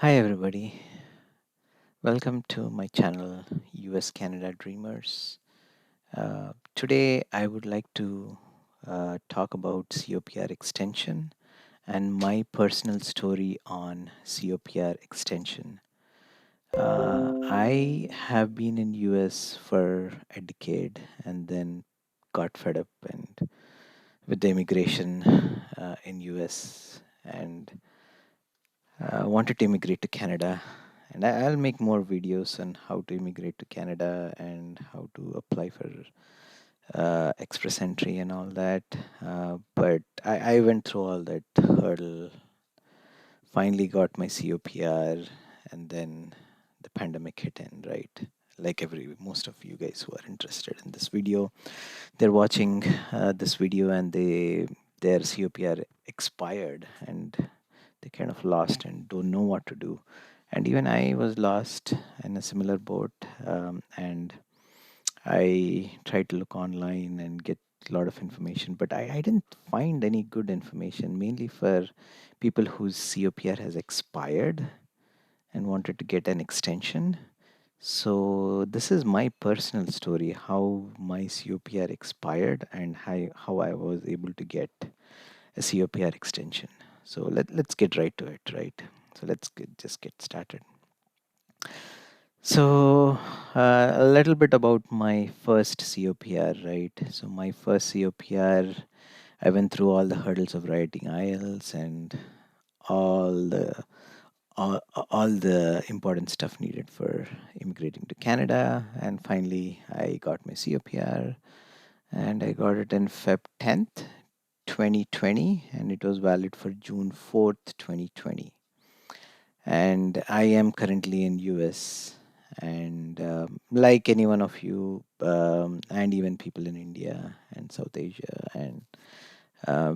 Hi, everybody. Welcome to my channel, US Canada Dreamers. Today, I would like to talk about COPR extension and my personal story on COPR extension. I have been in US for a decade and then got fed up and with the immigration in US and wanted to immigrate to Canada. And I'll make more videos on how to immigrate to Canada and how to apply for express entry and all that. But I went through all that hurdle, finally got my COPR, and then the pandemic hit in, right? Like most of you guys who are interested in this video, they're watching this video and their COPR expired and they kind of lost and don't know what to do. And even I was lost in a similar boat, and I tried to look online and get a lot of information, but I didn't find any good information, mainly for people whose COPR has expired and wanted to get an extension. So this is my personal story, how my COPR expired and how I was able to get a COPR extension. So let's get right to it, right? So just get started. So a little bit about my first COPR, right? So my first COPR, I went through all the hurdles of writing IELTS and all the all the important stuff needed for immigrating to Canada, and finally I got my COPR, and I got it in Feb 10th, 2020, and it was valid for June 4th, 2020. And I am currently in US, and like any one of you, and even people in India and South Asia, and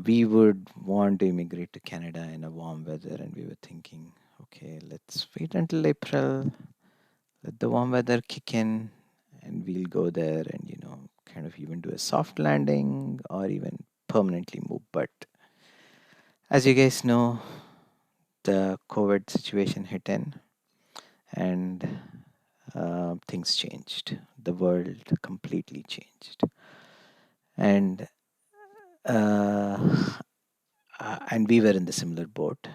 we would want to immigrate to Canada in a warm weather, and we were thinking, okay, let's wait until April, let the warm weather kick in, and we'll go there and kind of even do a soft landing or even permanently move. But as you guys know, the COVID situation hit in, and things changed. The world completely changed, and uh, and we were in the similar boat.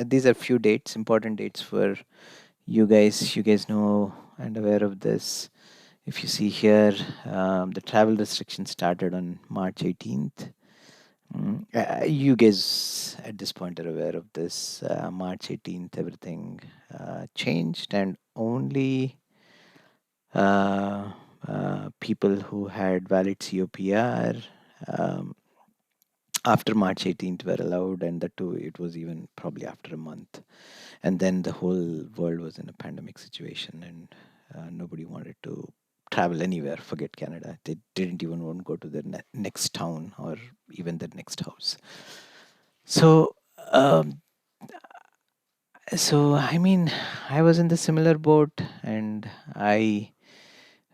These are few dates, important dates for you guys. You guys know and aware of this. If you see here, the travel restrictions started on March 18th. You guys at this point are aware of this. March 18th, everything changed, and only uh, people who had valid COPR um, after March 18th were allowed, and that too, it was even probably after a month. And then the whole world was in a pandemic situation, and nobody wanted to travel anywhere, forget Canada. They didn't even want to go to their next town or even their next house. So, um, I mean, I was in the similar boat, and I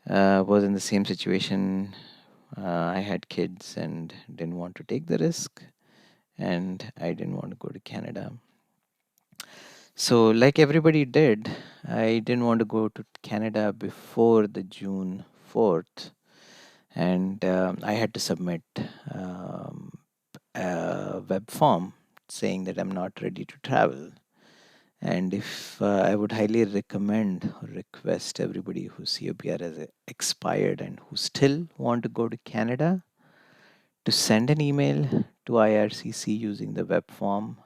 was in the same situation. I had kids and didn't want to take the risk, and I didn't want to go to Canada. So, like everybody did, I didn't want to go to Canada before the June 4th, and I had to submit a web form saying that I'm not ready to travel. And if I would highly recommend or request everybody whose COPR has expired and who still want to go to Canada to send an email to IRCC using the web form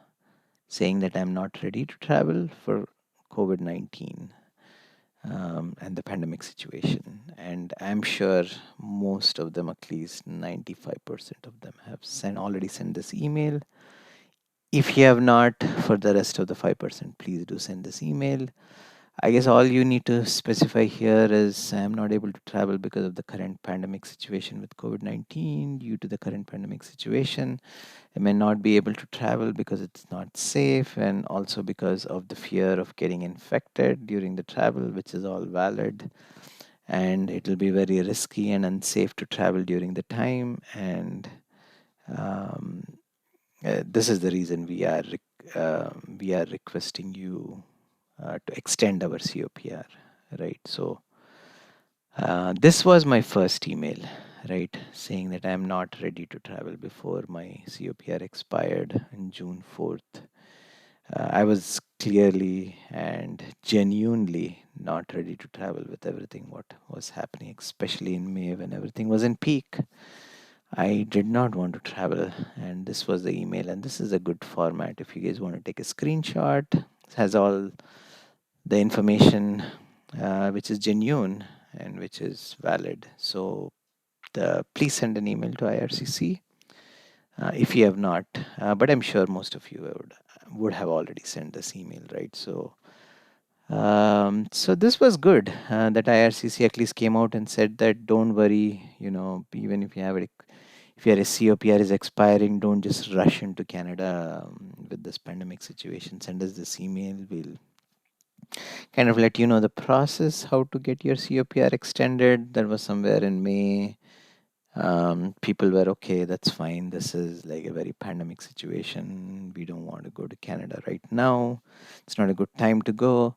saying that I'm not ready to travel for COVID-19 and the pandemic situation. And I'm sure most of them, at least 95% of them, have already sent this email. If you have not, for the rest of the 5%, please do send this email. I guess all you need to specify here is I'm not able to travel because of the current pandemic situation with COVID 19. Due to the current pandemic situation, I may not be able to travel because it's not safe, and also because of the fear of getting infected during the travel, which is all valid. And it will be very risky and unsafe to travel during the time. And um, this is the reason we are we are requesting you to extend our COPR, right? So this was my first email, right, saying that I'm not ready to travel before my COPR expired on June 4th. I was clearly and genuinely not ready to travel with everything what was happening, especially in May when everything was in peak. I did not want to travel, and this was the email. And this is a good format if you guys want to take a screenshot. It has all the information which is genuine and which is valid. So please send an email to IRCC if you have not. But I'm sure most of you would have already sent this email, right? So this was good that IRCC at least came out and said that don't worry, even if you have if your COPR is expiring, don't just rush into Canada with this pandemic situation. Send us this email. We'll kind of let you know the process, how to get your COPR extended. That was somewhere in May. People were okay, that's fine. This is like a very pandemic situation. We don't want to go to Canada right now. It's not a good time to go.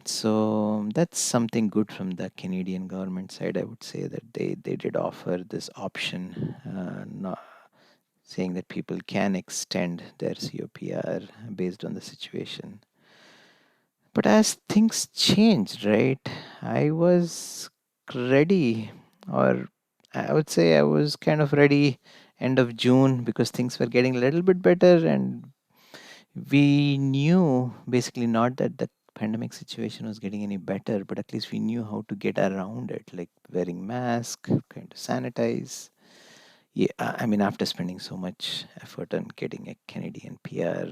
So that's something good from the Canadian government side. I would say that they did offer this option, not saying that people can extend their COPR based on the situation. But as things changed, right, I was ready, or I would say I was kind of ready end of June because things were getting a little bit better, and we knew basically not that the pandemic situation was getting any better, but at least we knew how to get around it, like wearing mask, kind of sanitize. Yeah, I mean, after spending so much effort on getting a Canadian PR,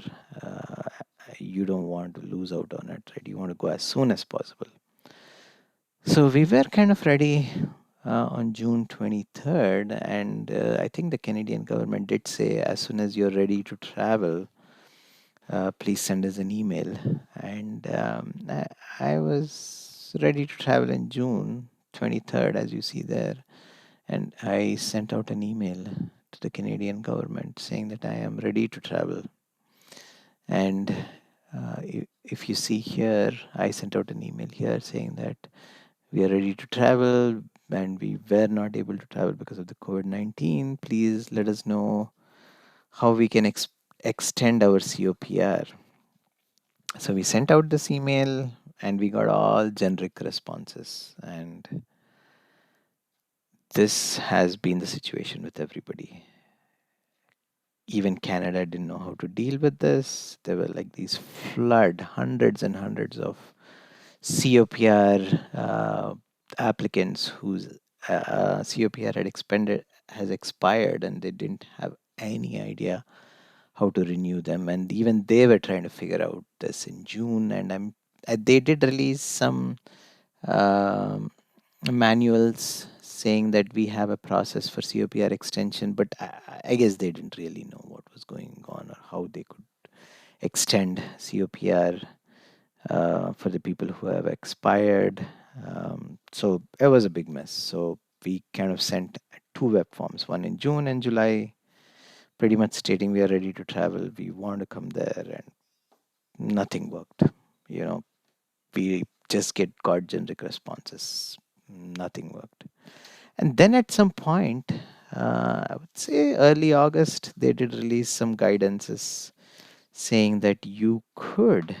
you don't want to lose out on it, right? You want to go as soon as possible. So we were kind of ready on June 23rd, and I think the Canadian government did say as soon as you're ready to travel, please send us an email. And I was ready to travel in June 23rd, as you see there. And I sent out an email to the Canadian government saying that I am ready to travel. And if you see here, I sent out an email here saying that we are ready to travel and we were not able to travel because of the COVID-19. Please let us know how we can extend our COPR. So we sent out this email and we got all generic responses. And this has been the situation with everybody. Even Canada didn't know how to deal with this. There were like these hundreds and hundreds of COPR applicants whose COPR has expired, and they didn't have any idea how to renew them, and even they were trying to figure out this in June. And they did release some um, manuals saying that we have a process for COPR extension, but I guess they didn't really know what was going on or how they could extend COPR for the people who have expired. So it was a big mess. So we kind of sent two web forms, one in June and July, pretty much stating we are ready to travel, we want to come there, and nothing worked. You know, we just got generic responses. Nothing worked. And then at some point, I would say early August, they did release some guidances saying that you could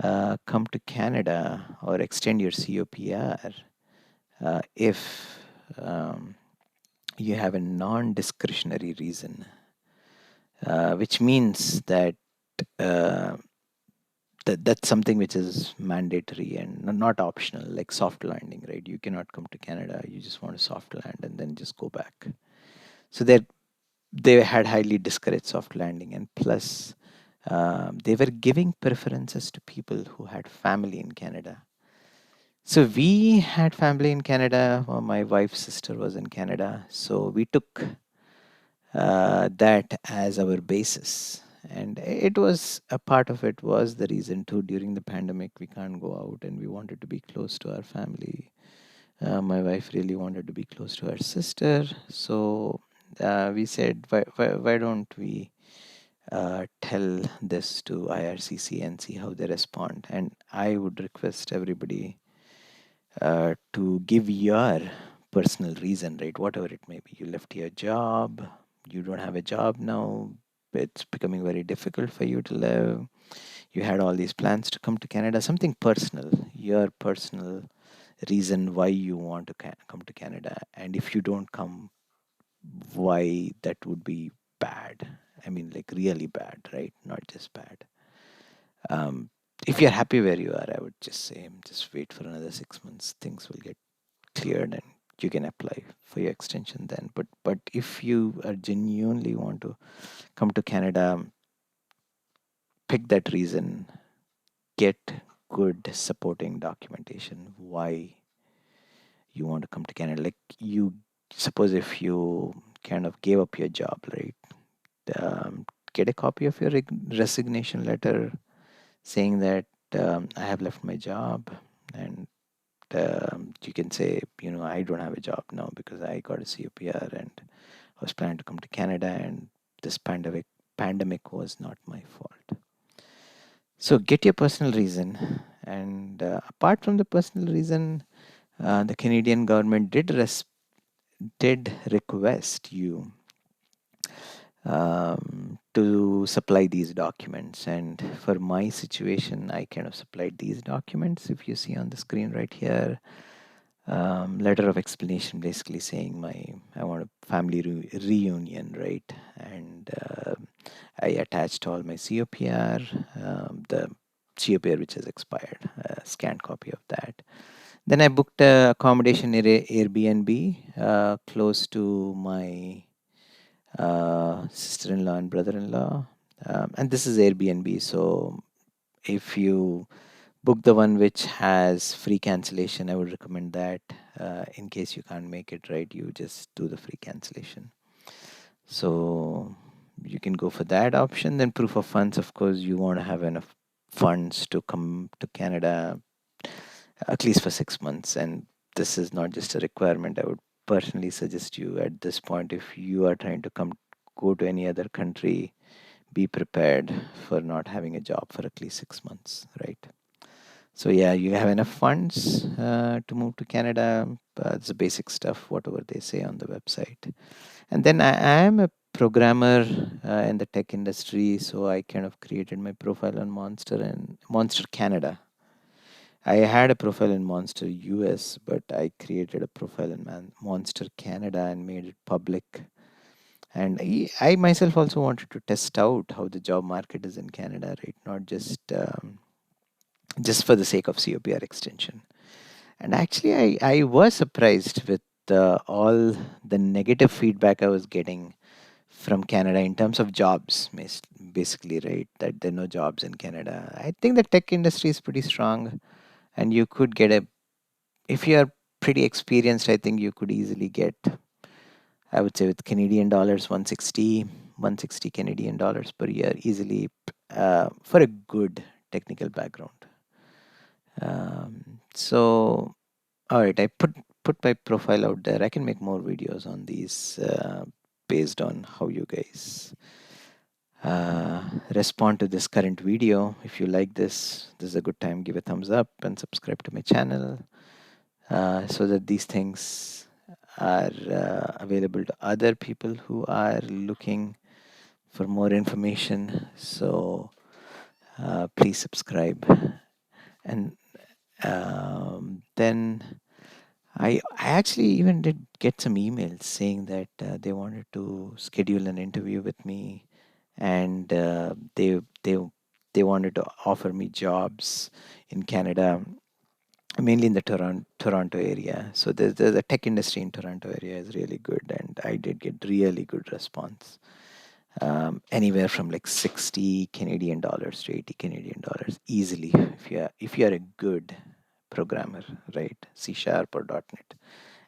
come to Canada or extend your COPR if you have a non discretionary reason, which means that uh, that's something which is mandatory and not optional, like soft landing, right? You cannot come to Canada, you just want to soft land and then just go back. So they had highly discouraged soft landing, and plus they were giving preferences to people who had family in Canada. So we had family in Canada. Well, my wife's sister was in Canada, so we took that as our basis. And it was a part of it was the reason too. During the pandemic, we can't go out, and we wanted to be close to our family. My wife really wanted to be close to her sister, so we said, why don't we tell this to IRCC and see how they respond. And I would request everybody to give your personal reason, right? Whatever it may be. You left your job, you don't have a job now, it's becoming very difficult for you to live. You had all these plans to come to Canada, something personal, your personal reason why you want to come to Canada. And if you don't come, why that would be bad. I mean, like really bad, right? Not just bad. Um, if you're happy where you are, I would just say just wait for another 6 months. Things will get cleared and you can apply for your extension then. But if you are genuinely want to come to Canada, pick that reason, get good supporting documentation why you want to come to Canada. Like you suppose if you kind of gave up your job, right? Um, get a copy of your resignation letter saying that I have left my job, and you can say, I don't have a job now because I got a COPR and I was planning to come to Canada, and this pandemic was not my fault. So get your personal reason, and apart from the personal reason, the Canadian government did request you to supply these documents. And for my situation, I kind of supplied these documents. If you see on the screen right here, letter of explanation, basically saying I want a family reunion, right? And I attached all my COPR, the COPR which has expired, a scanned copy of that. Then I booked a accommodation in Airbnb close to my sister-in-law and brother-in-law. And this is Airbnb, so if you book the one which has free cancellation, I would recommend that. In case you can't make it, right, you just do the free cancellation. So you can go for that option. Then proof of funds, of course, you want to have enough funds to come to Canada at least for 6 months. And this is not just a requirement. I would personally suggest you at this point, if you are trying to go to any other country, be prepared for not having a job for at least 6 months, right? So yeah, you have enough funds to move to Canada. It's the basic stuff, whatever they say on the website. And then I am a programmer in the tech industry, so I kind of created my profile on Monster and Monster Canada. I had a profile in Monster US, but I created a profile in Monster Canada and made it public. And I myself also wanted to test out how the job market is in Canada, right? Not just for the sake of COPR extension. And actually, I was surprised with all the negative feedback I was getting from Canada in terms of jobs, basically, right? That there are no jobs in Canada. I think the tech industry is pretty strong, and you could get if you are pretty experienced, I think you could easily get, I would say, with Canadian dollars, 160 Canadian dollars per year easily for a good technical background. So, all right, I put my profile out there. I can make more videos on these based on how you guys respond to this current video. If you like this is a good time. Give a thumbs up and subscribe to my channel so that these things are available to other people who are looking for more information. So please subscribe. And then I actually even did get some emails saying that they wanted to schedule an interview with me, and they wanted to offer me jobs in Canada, mainly in the Toronto area. So the tech industry in Toronto area is really good, and I did get really good response. Anywhere from like 60 Canadian dollars to 80 Canadian dollars easily if you are a good programmer, right? C# or .NET.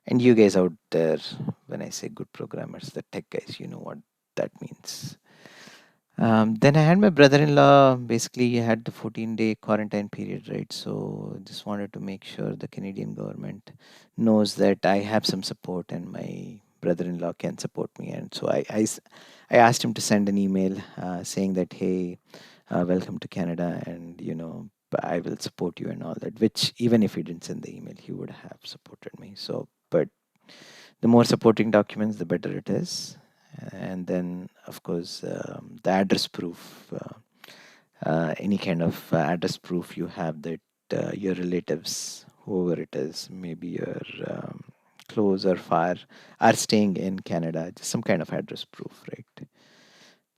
And you guys out there, when I say good programmers, the tech guys, you know what that means. Then I had my brother-in-law. Basically, he had the 14-day quarantine period, right? So just wanted to make sure the Canadian government knows that I have some support, and my brother-in-law can support me. And so I asked him to send an email saying that, hey, welcome to Canada, and I will support you and all that. Which even if he didn't send the email, he would have supported me. So, but the more supporting documents, the better it is. And then, of course, the address proof. Any kind of address proof you have that your relatives, whoever it is, maybe your close or far, are staying in Canada, just some kind of address proof, right?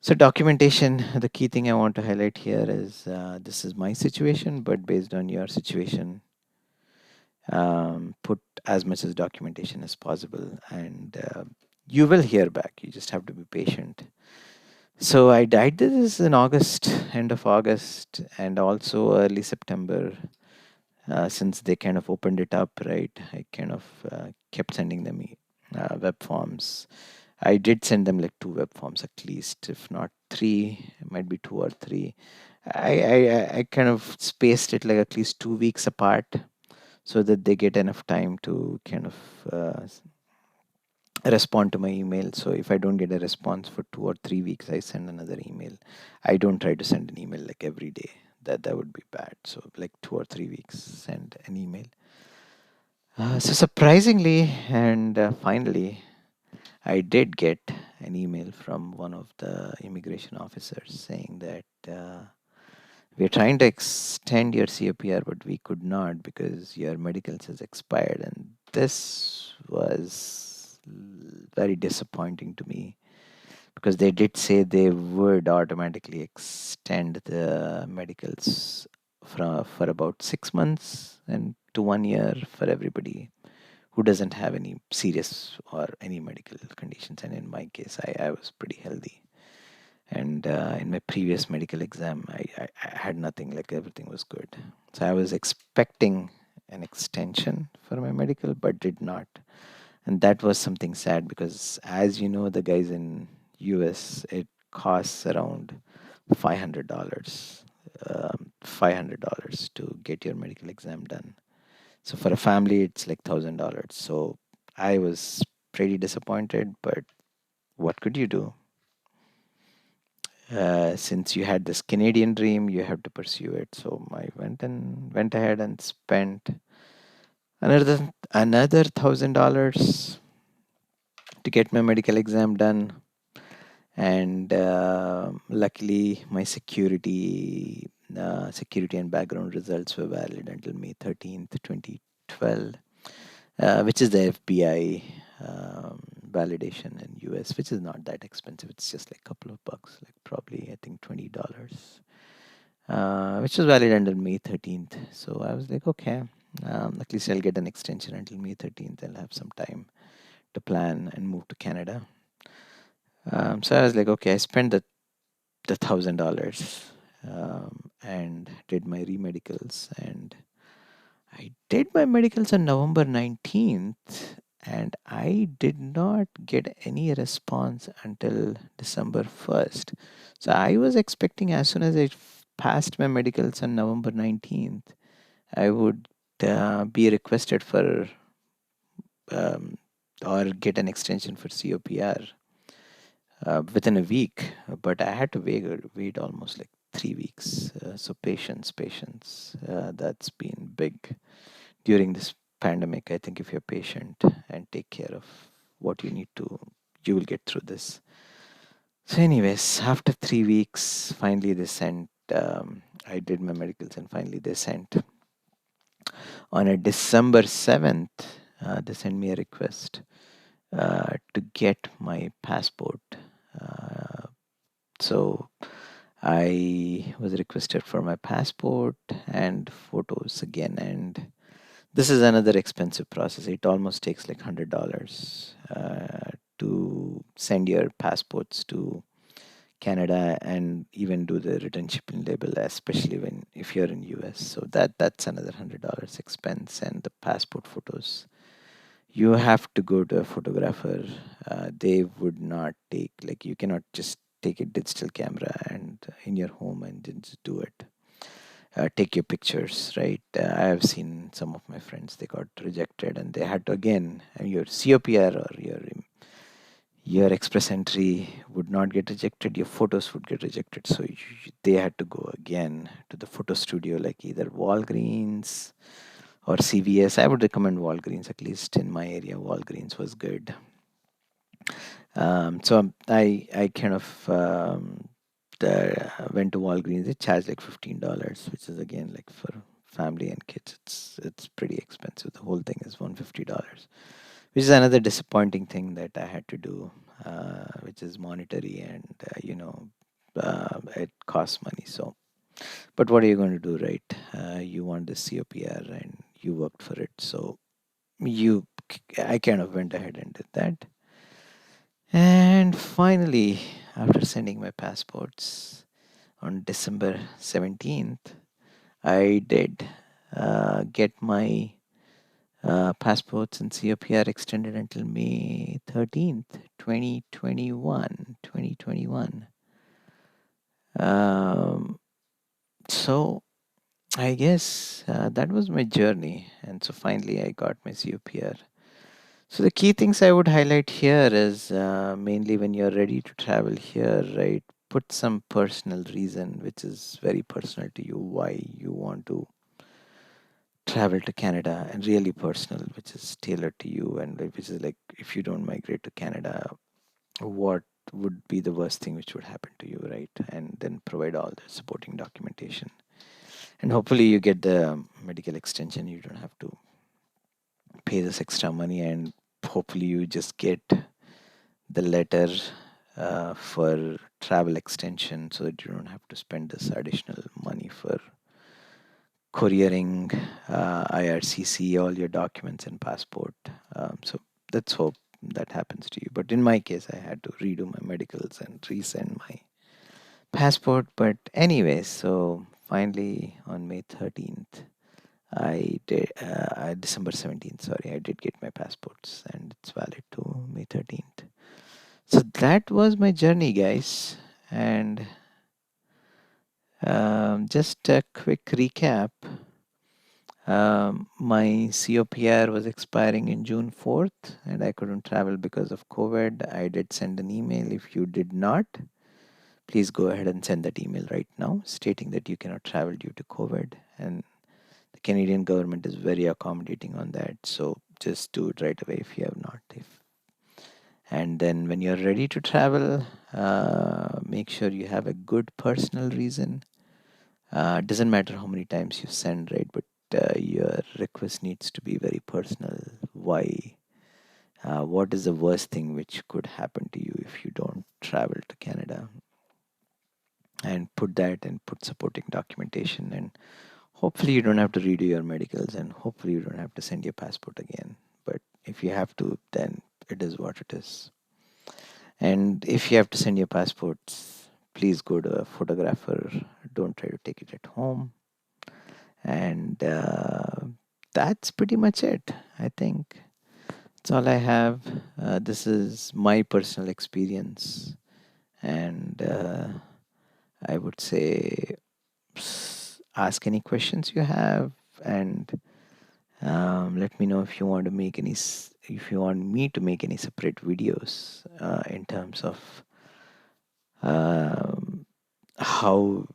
So, documentation, the key thing I want to highlight here is this is my situation, but based on your situation, put as much as documentation as possible, and you will hear back. You just have to be patient. So I did this in August, end of August, and also early September. Since they kind of opened it up, right? I kind of kept sending them web forms. I did send them like 2 web forms at least, if not three. It might be two or three. I kind of spaced it like at least 2 weeks apart so that they get enough time to kind of respond to my email. So if I don't get a response for 2 or 3 weeks, I send another email. I don't try to send an email like every day. That would be bad. So like 2 or 3 weeks, send an email. So surprisingly and finally, I did get an email from one of the immigration officers saying that we're trying to extend your COPR, but we could not because your medicals has expired. And this was very disappointing to me because they did say they would automatically extend the medicals for about 6 months and to 1 year for everybody who doesn't have any serious or any medical conditions. And in my case, I was pretty healthy. And in my previous medical exam, I had nothing, like everything was good. So I was expecting an extension for my medical, but did not. And that was something sad because, as you know, the guys in US, it costs around $500, $500 to get your medical exam done. So for a family, it's like $1,000. So I was pretty disappointed, but what could you do? Since you had this Canadian dream, you have to pursue it. So I went ahead and spent another $1,000 to get my medical exam done. And luckily, my security and background results were valid until May 13th, 2012, which is the FBI validation in US, which is not that expensive. It's just like a couple of bucks, like probably I think $20, which was valid until May 13th. So I was like, okay, at least I'll get an extension until May 13th. I'll have some time to plan and move to Canada. So I was like, okay, I spent the $1,000 and did my remedicals, and I did my medicals on November 19th, and I did not get any response until December 1st. So I was expecting as soon as I passed my medicals on November 19th, I would be requested for um, or get an extension for COPR within a week, but I had to wait almost like 3 weeks. So patience. That's been big during this pandemic. I think if you're patient and take care of what you need to, you will get through this. So, anyways, after 3 weeks, finally they sent. I did my medicals, and finally they sent on a December 7th. They sent me a request to get my passport. Uh, so I was requested for my passport and photos again, and this is another expensive process. It almost takes like $100 to send your passports to Canada and even do the return shipping label, especially when if you're in US. So that's another $100 expense, and the passport photos. You have to go to a photographer. They would not take, like, you cannot just take a digital camera and in your home and just do it. Take your pictures, right? I have seen some of my friends, they got rejected and they had to again, your COPR or your your express entry would not get rejected, your photos would get rejected. So they had to go again to the photo studio, like either Walgreens or CVS. I would recommend Walgreens, at least in my area. Walgreens was good. So I kind of went to Walgreens. It charged like $15, which is again like for family and kids. It's pretty expensive. The whole thing is $150, which is another disappointing thing that I had to do, which is monetary and it costs money. So, but what are you going to do, right? You want this COPR and you worked for it, so I kind of went ahead and did that. And finally, after sending my passports on December 17th, I did get my passports and COPR extended until May 13th, 2021. Um, so I guess that was my journey. And so finally I got my COPR. So the key things I would highlight here is mainly when you're ready to travel here, right? Put some personal reason, which is very personal to you, why you want to travel to Canada, and really personal, which is tailored to you, and which is like if you don't migrate to Canada, what would be the worst thing which would happen to you, right? And then provide all the supporting documentation. And hopefully you get the medical extension. You don't have to pay this extra money, and hopefully you just get the letter for travel extension so that you don't have to spend this additional money for couriering IRCC all your documents and passport. So let's hope that happens to you. But in my case, I had to redo my medicals and resend my passport. But anyways, so finally on May 13th, I did, December 17th, sorry, I did get my passports and it's valid to May 13th. So that was my journey, guys. And just a quick recap. My COPR was expiring in June 4th, and I couldn't travel because of COVID. I did send an email. If you did not, please go ahead and send that email right now, stating that you cannot travel due to COVID. And the Canadian government is very accommodating on that. So just do it right away if you have not. And then when you're ready to travel, make sure you have a good personal reason. Doesn't matter how many times you send, right? But your request needs to be very personal. Why? What is the worst thing which could happen to you if you don't travel to Canada? And put that and put supporting documentation. And hopefully, you don't have to redo your medicals, and hopefully, you don't have to send your passport again. But if you have to, then it is what it is. And if you have to send your passports, please go to a photographer. Don't try to take it at home. And that's pretty much it, I think. That's all I have. This is my personal experience. And I would say ask any questions you have, and let me know if you want to make any, if you want me to make any separate videos in terms of um, how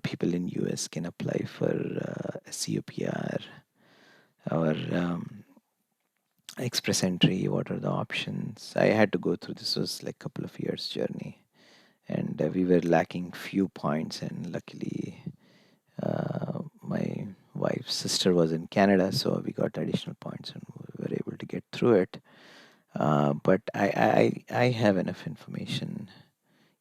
people in US can apply for a COPR or express entry. What are the options? I had to go through this. Was like a couple of years journey, and we were lacking few points, and luckily my wife's sister was in Canada, so we got additional points and we were able to get through it. But I have enough information,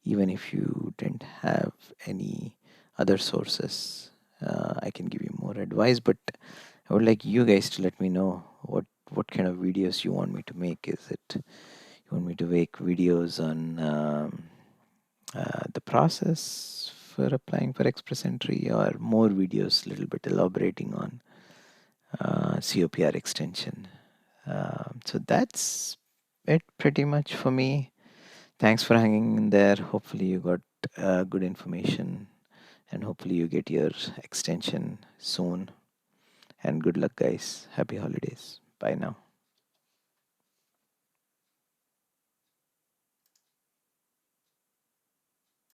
even if you didn't have any other sources. I can give you more advice, but I would like you guys to let me know what kind of videos you want me to make. Is it you want me to make videos on the process for applying for express entry, or more videos, a little bit elaborating on COPR extension? So that's it pretty much for me. Thanks for hanging in there. Hopefully you got good information, and hopefully you get your extension soon. And good luck, guys. Happy holidays. Bye now.